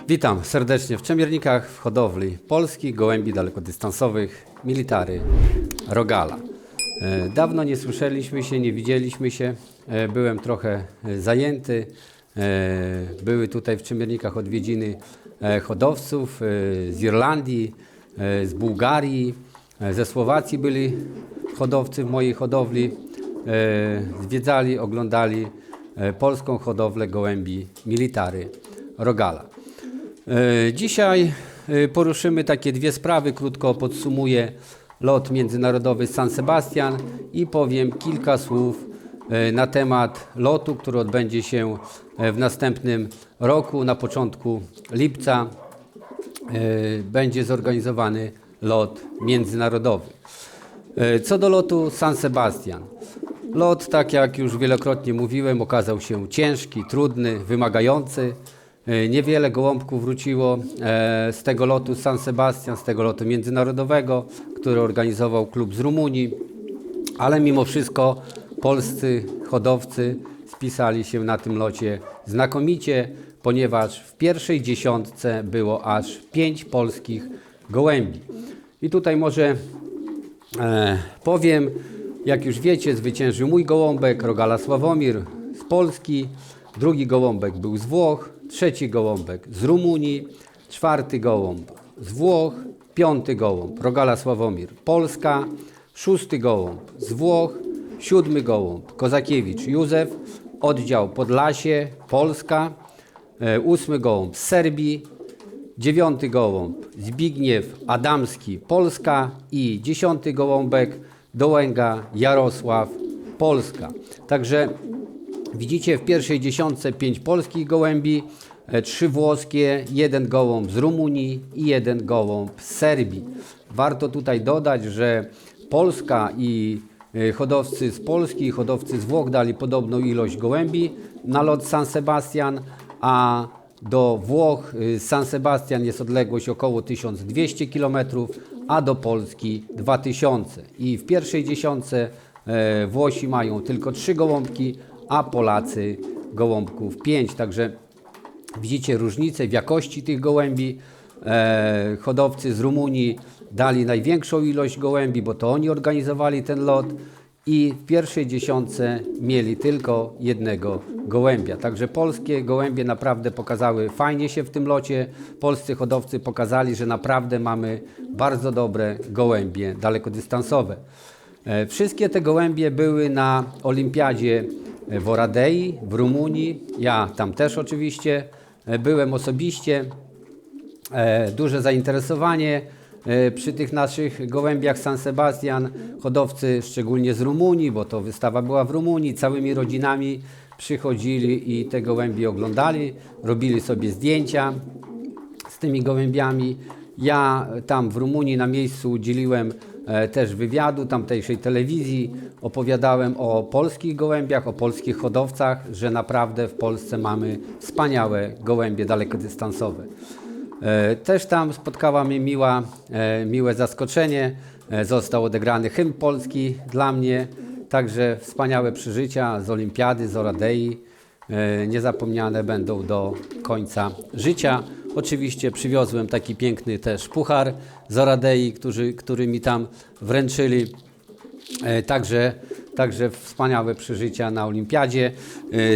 Witam serdecznie w Czemiernikach w hodowli polskich gołębi dalekodystansowych Military Rogala. Dawno nie słyszeliśmy się, nie widzieliśmy się. Byłem trochę zajęty. Były tutaj w Czemiernikach odwiedziny hodowców z Irlandii, z Bułgarii, ze Słowacji byli hodowcy w mojej hodowli. Zwiedzali, oglądali polską hodowlę gołębi Military Rogala. Dzisiaj poruszymy takie dwie sprawy, krótko podsumuję lot międzynarodowy San Sebastian i powiem kilka słów na temat lotu, który odbędzie się w następnym roku, na początku lipca będzie zorganizowany lot międzynarodowy. Co do lotu San Sebastian. Lot, tak jak już wielokrotnie mówiłem, okazał się ciężki, trudny, wymagający. Niewiele gołąbków wróciło z tego lotu San Sebastian, z tego lotu międzynarodowego, który organizował klub z Rumunii, ale mimo wszystko polscy hodowcy spisali się na tym locie znakomicie, ponieważ w pierwszej dziesiątce było aż 5 polskich gołębi. I tutaj może powiem, jak już wiecie, zwyciężył mój gołąbek Rogala Sławomir z Polski, drugi gołąbek był z Włoch, trzeci gołąbek z Rumunii, czwarty gołąb z Włoch, piąty gołąb Rogala Sławomir Polska, szósty gołąb z Włoch, siódmy gołąb Kozakiewicz Józef, oddział Podlasie Polska, ósmy gołąb z Serbii, dziewiąty gołąb Zbigniew Adamski Polska i dziesiąty gołąbek Dołęga Jarosław Polska. Także widzicie w pierwszej dziesiątce 5 polskich gołębi, 3 włoskie, 1 gołąb z Rumunii i 1 gołąb z Serbii. Warto tutaj dodać, że Polska i hodowcy z Polski i hodowcy z Włoch dali podobną ilość gołębi na lot San Sebastian, a do Włoch z San Sebastian jest odległość około 1200 km, a do Polski 2000. I w pierwszej dziesiątce Włosi mają tylko 3 gołąbki, a Polacy gołąbków 5. Także widzicie różnicę w jakości tych gołębi. Hodowcy z Rumunii dali największą ilość gołębi, bo to oni organizowali ten lot i w pierwszej dziesiątce mieli tylko 1 gołębia. Także polskie gołębie naprawdę pokazały fajnie się w tym locie. Polscy hodowcy pokazali, że naprawdę mamy bardzo dobre gołębie dalekodystansowe. Wszystkie te gołębie były na olimpiadzie w Oradei w Rumunii. Ja tam też oczywiście byłem osobiście. Duże zainteresowanie przy tych naszych gołębiach San Sebastian. Hodowcy szczególnie z Rumunii, bo to wystawa była w Rumunii, całymi rodzinami przychodzili i te gołębie oglądali, robili sobie zdjęcia z tymi gołębiami. Ja tam w Rumunii na miejscu udzieliłem też wywiadu tamtejszej telewizji, opowiadałem o polskich gołębiach, o polskich hodowcach, że naprawdę w Polsce mamy wspaniałe gołębie dalekodystansowe. Też tam spotkała mnie miłe zaskoczenie, został odegrany hymn polski dla mnie, także wspaniałe przeżycia z olimpiady, z Oradei, niezapomniane będą do końca życia. Oczywiście przywiozłem taki piękny też puchar z Oradei, który mi tam wręczyli. Także wspaniałe przeżycia na olimpiadzie.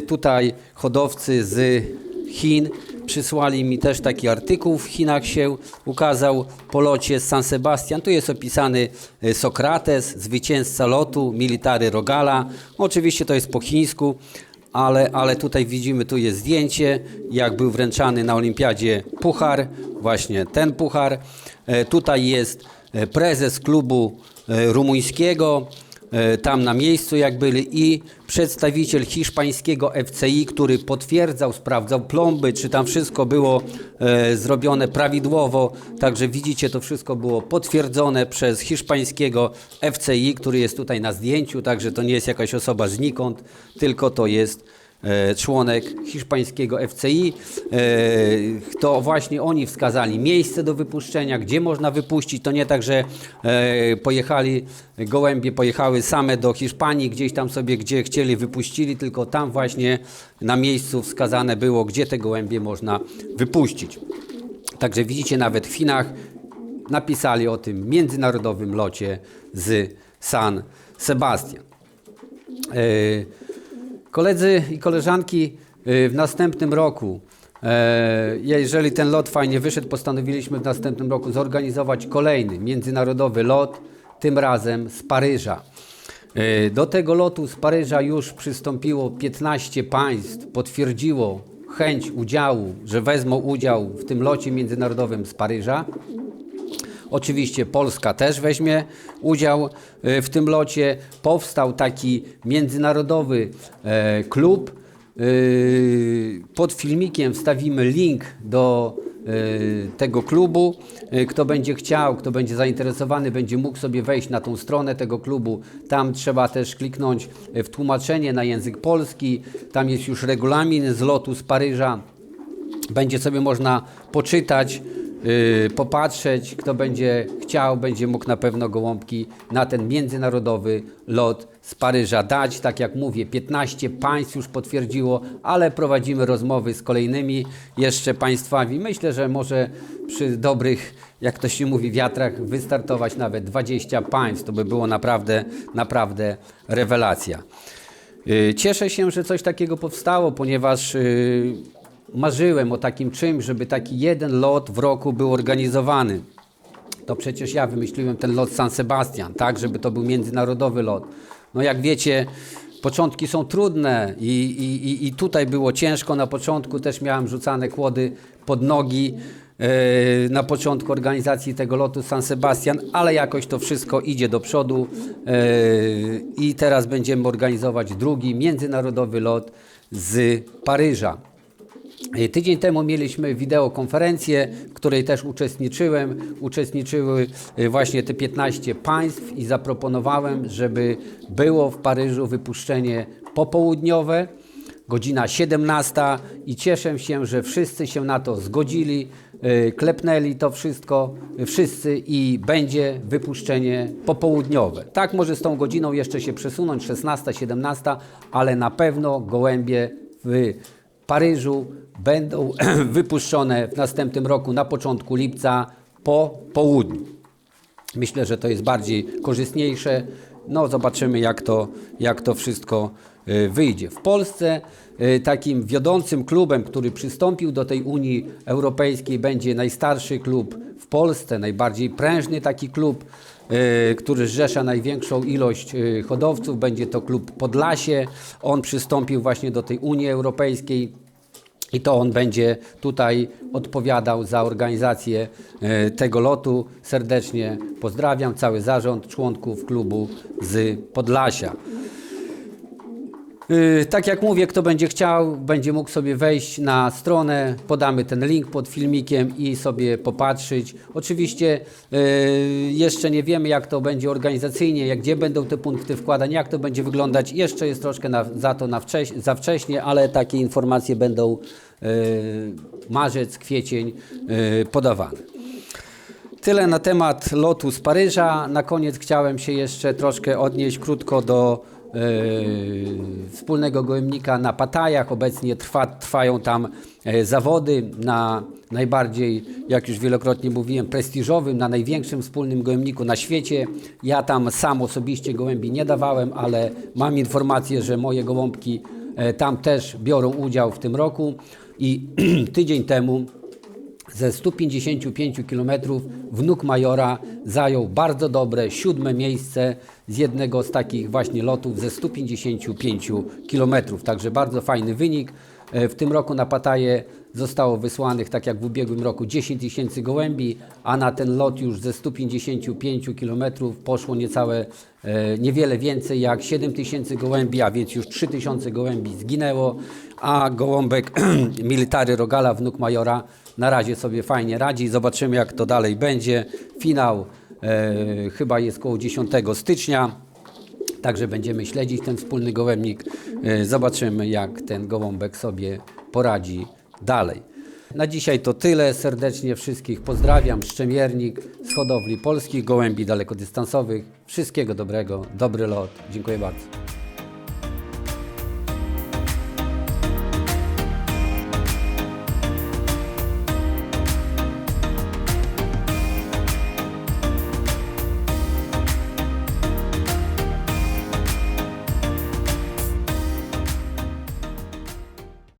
Tutaj hodowcy z Chin przysłali mi też taki artykuł, w Chinach się ukazał po locie z San Sebastian. Tu jest opisany Sokrates, zwycięzca lotu Military Rogala. Oczywiście to jest po chińsku, ale tutaj widzimy, tu jest zdjęcie, jak był wręczany na olimpiadzie puchar, właśnie ten puchar. Tutaj jest prezes klubu rumuńskiego, tam na miejscu jak byli, i przedstawiciel hiszpańskiego FCI, który potwierdzał, sprawdzał plomby, czy tam wszystko było zrobione prawidłowo. Także widzicie, to wszystko było potwierdzone przez hiszpańskiego FCI, który jest tutaj na zdjęciu, także to nie jest jakaś osoba znikąd, tylko to jest członek hiszpańskiego FCI. To właśnie oni wskazali miejsce do wypuszczenia, gdzie można wypuścić. To nie tak, że gołębie pojechały same do Hiszpanii, gdzieś tam sobie, gdzie chcieli, wypuścili, tylko tam właśnie na miejscu wskazane było, gdzie te gołębie można wypuścić. Także widzicie, nawet w Chinach napisali o tym międzynarodowym locie z San Sebastian. Koledzy i koleżanki, w następnym roku, jeżeli ten lot fajnie wyszedł, postanowiliśmy w następnym roku zorganizować kolejny międzynarodowy lot, tym razem z Paryża. Do tego lotu z Paryża już przystąpiło 15 państw, potwierdziło chęć udziału, że wezmą udział w tym locie międzynarodowym z Paryża. Oczywiście Polska też weźmie udział w tym locie. Powstał taki międzynarodowy klub. Pod filmikiem wstawimy link do tego klubu. Kto będzie chciał, kto będzie zainteresowany, będzie mógł sobie wejść na tą stronę tego klubu. Tam trzeba też kliknąć w tłumaczenie na język polski. Tam jest już regulamin z lotu z Paryża. Będzie sobie można poczytać, popatrzeć. Kto będzie chciał, będzie mógł na pewno gołąbki na ten międzynarodowy lot z Paryża dać. Tak jak mówię, 15 państw już potwierdziło, ale prowadzimy rozmowy z kolejnymi jeszcze państwami. Myślę, że może przy dobrych, jak to się mówi, wiatrach wystartować nawet 20 państw. To by było naprawdę rewelacja. Cieszę się, że coś takiego powstało, ponieważ marzyłem o takim czymś, żeby taki jeden lot w roku był organizowany. To przecież ja wymyśliłem ten lot San Sebastian, tak, żeby to był międzynarodowy lot. No jak wiecie, początki są trudne i tutaj było ciężko na początku, też miałem rzucane kłody pod nogi na początku organizacji tego lotu San Sebastian, ale jakoś to wszystko idzie do przodu i teraz będziemy organizować drugi międzynarodowy lot z Paryża. Tydzień temu mieliśmy wideokonferencję, w której też uczestniczyłem. Uczestniczyły właśnie te 15 państw i zaproponowałem, żeby było w Paryżu wypuszczenie popołudniowe, godzina 17 i cieszę się, że wszyscy się na to zgodzili, klepnęli to wszystko wszyscy i będzie wypuszczenie popołudniowe. Tak, może z tą godziną jeszcze się przesunąć, 16, 17, ale na pewno gołębie w Paryżu będą wypuszczone w następnym roku na początku lipca po południu. Myślę, że to jest bardziej korzystniejsze. No zobaczymy, jak to wszystko wyjdzie. W Polsce takim wiodącym klubem, który przystąpił do tej Unii Europejskiej, będzie najstarszy klub w Polsce, najbardziej prężny taki klub, który zrzesza największą ilość hodowców. Będzie to klub Podlasie. On przystąpił właśnie do tej Unii Europejskiej i to on będzie tutaj odpowiadał za organizację tego lotu. Serdecznie pozdrawiam cały zarząd, członków klubu z Podlasia. Tak jak mówię, kto będzie chciał, będzie mógł sobie wejść na stronę, podamy ten link pod filmikiem i sobie popatrzeć. Oczywiście jeszcze nie wiemy, jak to będzie organizacyjnie, gdzie będą te punkty wkładań, jak to będzie wyglądać. Jeszcze jest troszkę za wcześnie, ale takie informacje będą marzec, kwiecień podawane. Tyle na temat lotu z Paryża. Na koniec chciałem się jeszcze troszkę odnieść krótko do wspólnego gołębnika na Patajach. Obecnie trwają tam zawody na najbardziej, jak już wielokrotnie mówiłem, prestiżowym, na największym wspólnym gołębniku na świecie. Ja tam sam osobiście gołębi nie dawałem, ale mam informację, że moje gołąbki tam też biorą udział w tym roku i tydzień temu ze 155 km wnuk majora zajął bardzo dobre 7. miejsce z jednego z takich właśnie lotów ze 155 km. Także bardzo fajny wynik. W tym roku na Pataje zostało wysłanych, tak jak w ubiegłym roku, 10 000 gołębi, a na ten lot już ze 155 km poszło niewiele więcej jak 7 000 gołębi, a więc już 3 000 gołębi zginęło, a gołąbek Military Rogala, wnuk majora, na razie sobie fajnie radzi. Zobaczymy, jak to dalej będzie. Finał chyba jest koło 10 stycznia. Także będziemy śledzić ten wspólny gołębnik. Zobaczymy, jak ten gołąbek sobie poradzi dalej. Na dzisiaj to tyle. Serdecznie wszystkich pozdrawiam. Szczemiernik z hodowli polskich gołębi dalekodystansowych. Wszystkiego dobrego, dobry lot. Dziękuję bardzo.